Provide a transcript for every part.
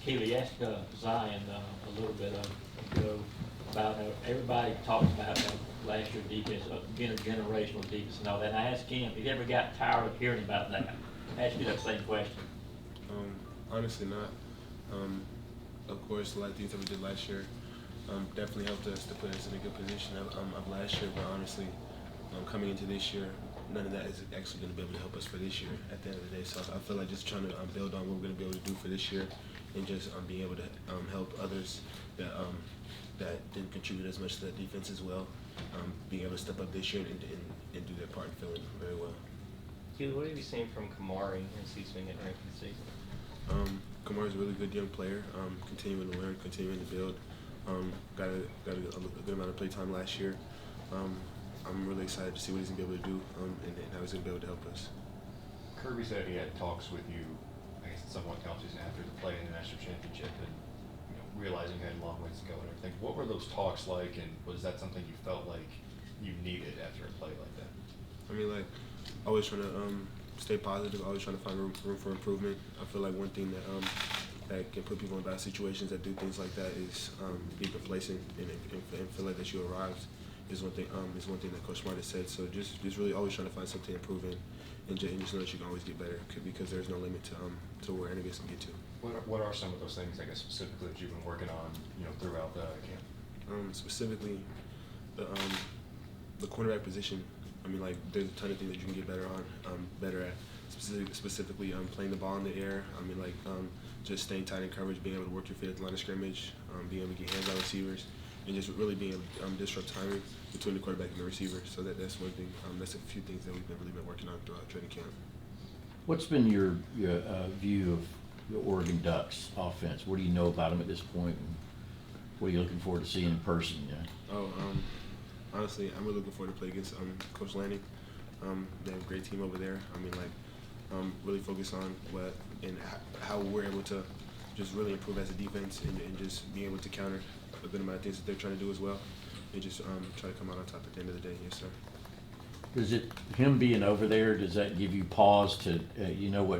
Kelee, ask Zion a little bit ago about everybody talks about last year's defense being a generational defense and all that. And I asked him, he ever got tired of hearing about that? I asked you that same question. Honestly, not. Of course, a lot of things that we did last year definitely helped us to put us in a good position of last year. But honestly, coming into this year, none of that is actually going to be able to help us for this year at the end of the day. So I feel like just trying to build on what we're going to be able to do for this year, and just being able to help others that didn't contribute as much to that defense as well, being able to step up this year and do their part and feeling very well. Kelee, what have you seen from Kamari and C-Swing at rank this season? Kamari's a really good young player, continuing to learn, continuing to build. Got a good amount of play time last year. I'm really excited to see what he's going to be able to do and how he's going to be able to help us. Kirby said he had talks with you, I guess in somewhat offseason after the play in the national championship and realizing you had a long ways to go and everything. What were those talks like, and was that something you felt like you needed after a play like that? I mean, like, always trying to stay positive, always trying to find room for improvement. I feel like one thing that can put people in bad situations that do things like that is be complacent and feel like that you arrived is one thing that Coach Smart has said. So just really always trying to find something to improve in, and just know that you can always get better because there's no limit to where any of us can get to. What are some of those things, I guess, specifically that you've been working on, throughout the camp? Specifically, the cornerback position. I mean, like, there's a ton of things that you can get better at. Specifically, playing the ball in the air. I mean, like, just staying tight in coverage, being able to work your feet at the line of scrimmage, being able to get hands on receivers, and just really being able to disrupt timing between the quarterback and the receiver. So that's one thing. That's a few things that we've really been working on throughout training camp. What's been your view of the Oregon Ducks offense? What do you know about them at this point? And what are you looking forward to seeing in person? Yeah. Honestly, I'm really looking forward to play against Coach Lanning. They have a great team over there. I mean, like, really focus on how we're able to just really improve as a defense and just being able to counter a good amount of things that they're trying to do as well, and just try to come out on top at the end of the day. Yes, sir. Does him being over there, does that give you pause to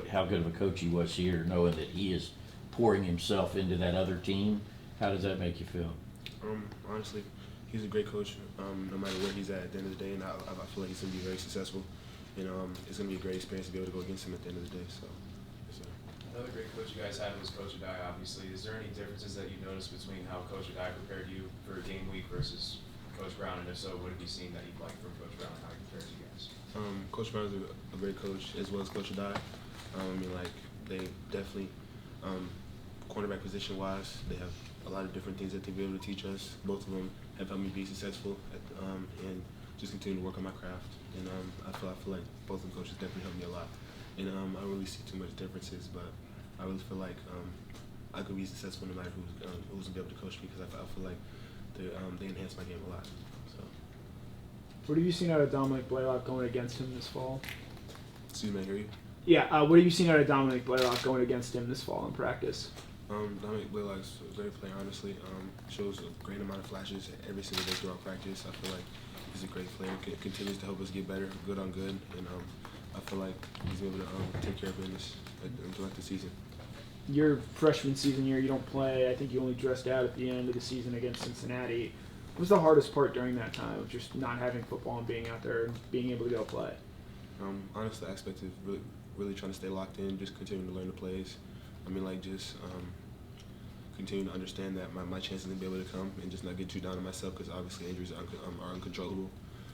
how good of a coach he was here, knowing that he is pouring himself into that other team? How does that make you feel? Honestly, he's a great coach, no matter where he's at the end of the day, and I feel like he's going to be very successful. It's going to be a great experience to be able to go against him at the end of the day. So, yes, sir. Another great coach you guys had was Coach Adai, obviously. Is there any differences that you noticed between how Coach Adai prepared you for game week versus Coach Brown? And if so, what have you seen that you liked from Coach Brown and how he prepares you guys? Coach Brown is a great coach, as well as Coach Adai. I mean, like, they definitely, cornerback position-wise, they have a lot of different things that they'll be able to teach us. Both of them have helped me be successful and just continue to work on my craft. And I feel like both of them coaches definitely helped me a lot. And I don't really see too much differences, but I really feel like I could be successful no matter who's going to be able to coach me, because I feel like they enhance my game a lot. So. What have you seen out of Dominic Blaylock going against him this fall? Excuse me, I hear you? Yeah, what have you seen out of Dominic Blaylock going against him this fall in practice? Dominic Blaylock's a great player, honestly. Shows a great amount of flashes every single day throughout practice. I feel like he's a great player. Continues to help us get better, good on good, and I feel like he's able to take care of business throughout the season. Your freshman season year, you don't play. I think you only dressed out at the end of the season against Cincinnati. What was the hardest part during that time of just not having football and being out there and being able to go play? Honestly, the aspect of really trying to stay locked in, just continuing to learn the plays. I mean, like, just continuing to understand that my chances to be able to come and just not get too down on myself, because obviously injuries are uncontrollable.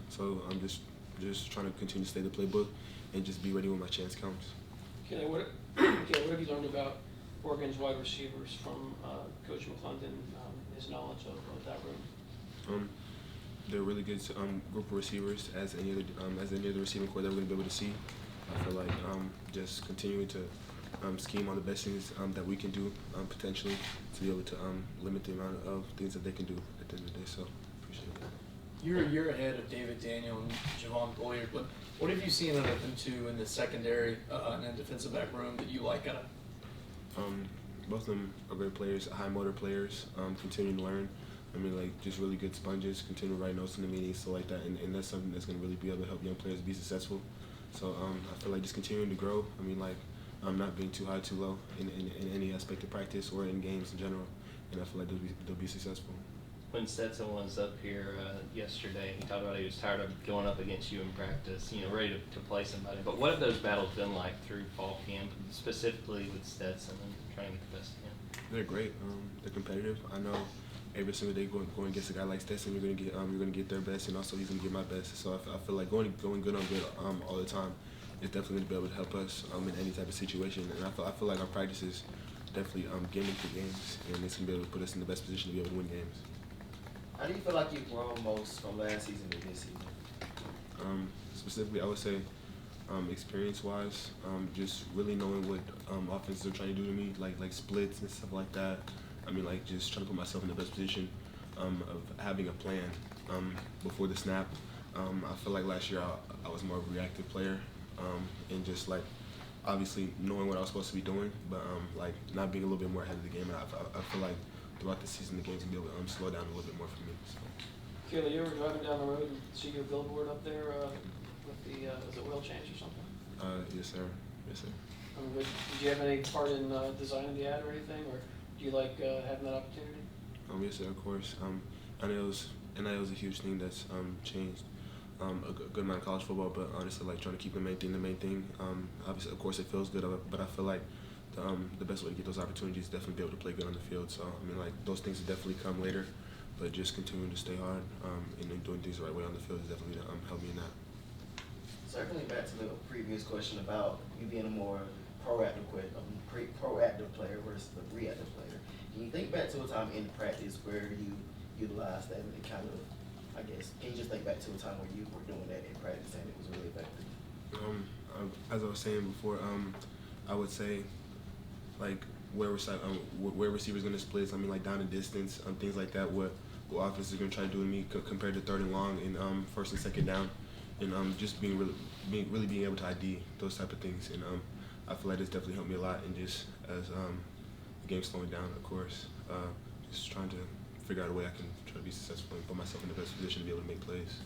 So I'm just trying to continue to stay the playbook and just be ready when my chance comes. Kelee, what have you learned about Oregon's wide receivers from Coach McClendon, his knowledge of that room? They're a really good group of receivers, as any other receiving core that we're going to be able to see. I feel like just continuing to scheme on the best things that we can do potentially to be able to limit the amount of things that they can do at the end of the day. So appreciate that. You're a year ahead of David Daniel and Javon Boyer, but what have you seen out of them two in the secondary and then defensive back room that you like out of? Both of them are great players, high motor players, continuing to learn. I mean, like, just really good sponges, continue to write notes in the meetings, stuff like that, and that's something that's going to really be able to help young players be successful. So I feel like just continuing to grow. I mean, like, not being too high, too low in any aspect of practice or in games in general. And I feel like they'll be successful. When Stetson was up here yesterday, he talked about he was tired of going up against you in practice, ready to play somebody. But what have those battles been like through fall camp, specifically with Stetson and trying to get the best of him? They're great. They're competitive. I know every single day going against a guy like Stetson, you're gonna get their best, and also he's gonna get my best. So I feel like going good on good all the time is definitely gonna be able to help us in any type of situation. And I feel like our practices definitely getting to games, and it's gonna be able to put us in the best position to be able to win games. How do you feel like you've grown most from last season to this season? Specifically, I would say experience-wise, just really knowing what offenses are trying to do to me, like splits and stuff like that. I mean, like just trying to put myself in the best position of having a plan before the snap. I feel like last year I was more of a reactive player, and just like obviously knowing what I was supposed to be doing, but like not being a little bit more ahead of the game. And I feel like throughout the season, the game's gonna be able to slow down a little bit more for me. So. Kelee, you ever driving down the road and see your billboard up there with the, is it oil change or something? Yes, sir. Yes, sir. Did you have any part in designing the ad or anything, or do you like having that opportunity? Yes, sir, of course. NIL's a huge thing that's changed a good amount of college football, but honestly, like trying to keep the main thing. Obviously, of course, it feels good, but I feel like the best way to get those opportunities is definitely be able to play good on the field. So, I mean, like, those things will definitely come later, but just continuing to stay hard and then doing things the right way on the field is definitely going to help me in that. Circling back to the previous question about you being a more proactive player versus a reactive player, can you think back to a time in practice where you utilized that and it kind of, I guess, can you just think back to a time where you were doing that in practice and it was really effective? As I was saying before, I would say, like, where receivers going to split, I mean, like, down and distance, things like that, what offense is going to try to do to me compared to third and long and first and second down, and just being able to ID those type of things. And I feel like it's definitely helped me a lot, and just as the game's slowing down, of course, just trying to figure out a way I can try to be successful and put myself in the best position to be able to make plays.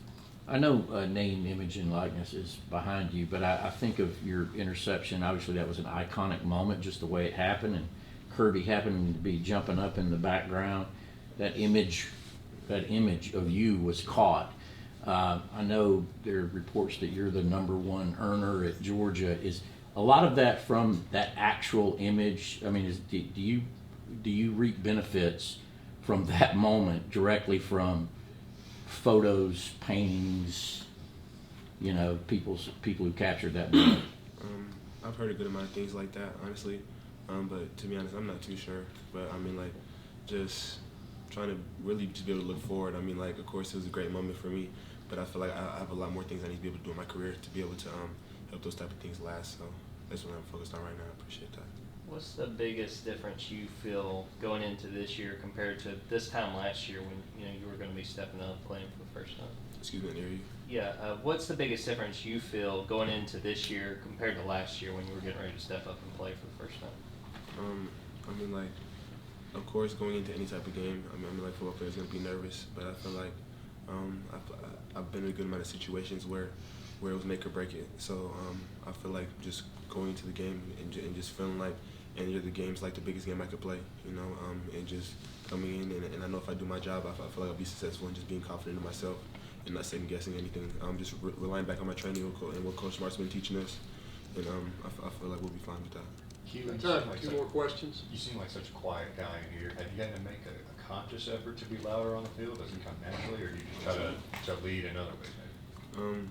I know name, image, and likeness is behind you, but I think of your interception. Obviously, that was an iconic moment, just the way it happened, and Kirby happened to be jumping up in the background. That image of you was caught. I know there are reports that you're the #1 earner at Georgia. Is a lot of that from that actual image? I mean, do you reap benefits from that moment directly from photos, paintings, people who captured that moment? I've heard a good amount of things like that, honestly, but to be honest, I'm not too sure. But I mean, like, just trying to really just be able to look forward. I mean, like, of course, it was a great moment for me, but I feel like I have a lot more things I need to be able to do in my career to be able to help those type of things last. So that's what I'm focused on right now. I appreciate that. What's the biggest difference you feel going into this year compared to this time last year when you were going to be stepping up playing for the first time? Excuse me, I didn't hear you. Yeah, what's the biggest difference you feel going into this year compared to last year when you were getting ready to step up and play for the first time? I mean, like, of course, going into any type of game, I mean, like, football players going to be nervous, but I feel like I've been in a good amount of situations where it was make or break it. So I feel like just going into the game and just feeling like any of the game's like the biggest game I could play, and just coming in and I know if I do my job, I feel like I'll be successful and just being confident in myself and not second guessing anything. Just relying back on my training and what Coach Smart's been teaching us, and I feel like we'll be fine with that. Two more questions. You seem like such a quiet guy in here. Have you had to make a conscious effort to be louder on the field? Does it come naturally, or do you just try to lead in other ways, maybe?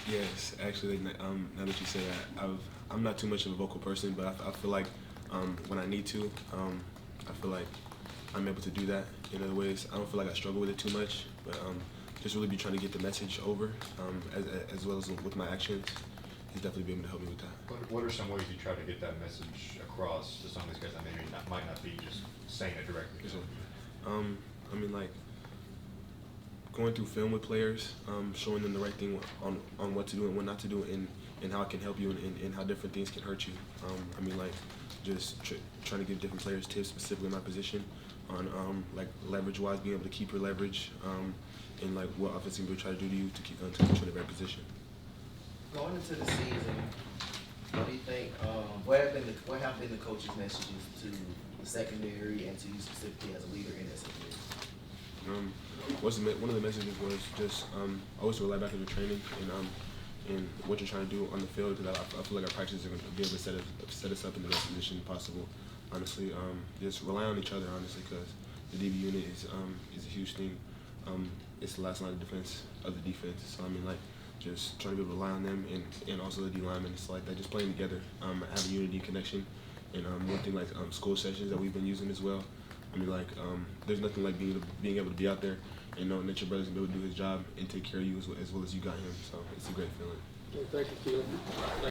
Yes, actually, now that you say that, I'm not too much of a vocal person, but I feel like when I need to, I feel like I'm able to do that in other ways. I don't feel like I struggle with it too much, but just really be trying to get the message over, as well as with my actions. He's definitely been able to help me with that. What are some ways you try to get that message across to some of these guys that maybe might not be just saying it directly? I mean, like, going through film with players, showing them the right thing on what to do and what not to do, and how it can help you and how different things can hurt you. I mean, like, just trying to give different players tips, specifically my position, on like leverage-wise, being able to keep your leverage, and like what offensive will try to do to you to put you in the right position. Going into the season, What do you think? What have been the coach's messages to the secondary and to you specifically as a leader in that secondary? One of the messages was just always rely back on your training and what you're trying to do on the field, because I feel like our practices are going to be able to set us up in the best position possible. Honestly, just rely on each other, honestly, because the DB unit is a huge thing. It's the last line of defense of the defense. So I mean, like, just trying to be able to rely on them and also the D linemen. It's like that, just playing together, having unity, connection, and one thing like school sessions that we've been using as well. I mean, like, there's nothing like being able to be out there and knowing that your brother's gonna be able to do his job and take care of you as well as you got him. So it's a great feeling. Thank you, Kelee.